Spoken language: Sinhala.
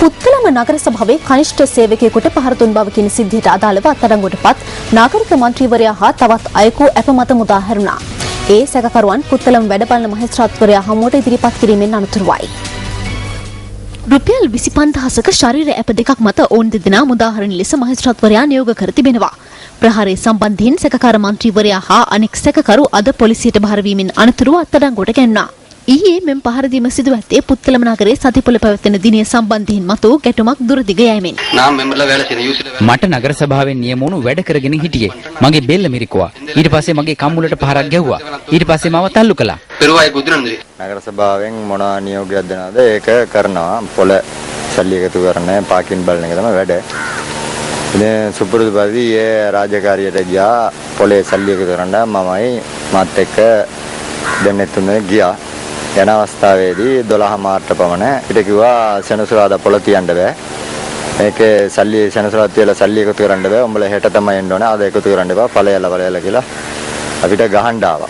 පුත්තලම නගර සභාවේ කනිෂ්ඨ සේවකයෙකුට පහර දුන් බව කියන සිද්ධියට අදාළව අත්අඩංගුවටපත් නාගරික මන්ත්‍රීවරයා හා තවත් අයෙකු අපමත මුදා හැරුණා. ඒ සැකකරුවන් පුත්තලම වැඩබලන මහේස්ත්‍රාත්වරයා හමුවට ඉදිරිපත් කිරීමෙන් අනතුරුවයි. රුපියල් 25000ක ශරීර ඇප දෙකක් මත ඔවුන් දෙදෙනා මුදාහරින ලෙස මහේස්ත්‍රාත්වරයා නියෝග කර තිබෙනවා. ප්‍රහාරය සම්බන්ධයෙන් සැකකාර මන්ත්‍රීවරයා හා අනෙක් සැකකරු අද පොලිසියට බහර වීමෙන් අනතුරුව අත්අඩංගුවට ගැනුණා. ඊයේ මෙම පහර දීම සිදු ඇත්තේ පුත්තලම නගරයේ සතිපොළ පැවැත්වෙන දිනය සම්බන්ධයෙන් මතු ගැටුමක් දුරදිග යෑමෙන්. මට නගර සභාවෙන් නියම වුණු වැඩ කරගෙන හිටියේ. මගේ බෙල්ල මිරිකුවා. ඊට පස්සේ මගේ කම්මුලට පහරක් ගැහුවා. ඊට පස්සේ මාව තල්ලු කළා. නගර සභාවෙන් මොනවා නියෝගයක් දෙනවද ඒක කරනවා. පොළ සල්ලි එකතු කරන පාකින් බලන එක තමයි වැඩ. ඉතින් සුපුරුදු පරිදි ඒ රාජකාරියට ගියා. පොළේ සල්ලි එකතු කරන්න මමයි මාත් එක්ක දෙන්නෙක් තුනේ ගියා. යන අවස්ථාවේදී 12 මාර්ට පමණ ඊට කිව්වා සෙනසුරාදා පොළ තියන්න බෑ. මේකේ සල්ලි සෙනසුරාදා තියලා සල්ලි එකතු කරන්න බෑ. උඹලා හෙට තමයි එන්න ඕනේ. අද එකතු කරන්න එපා. ඵලයලා කියලා අපිට ගහන්න ආවා.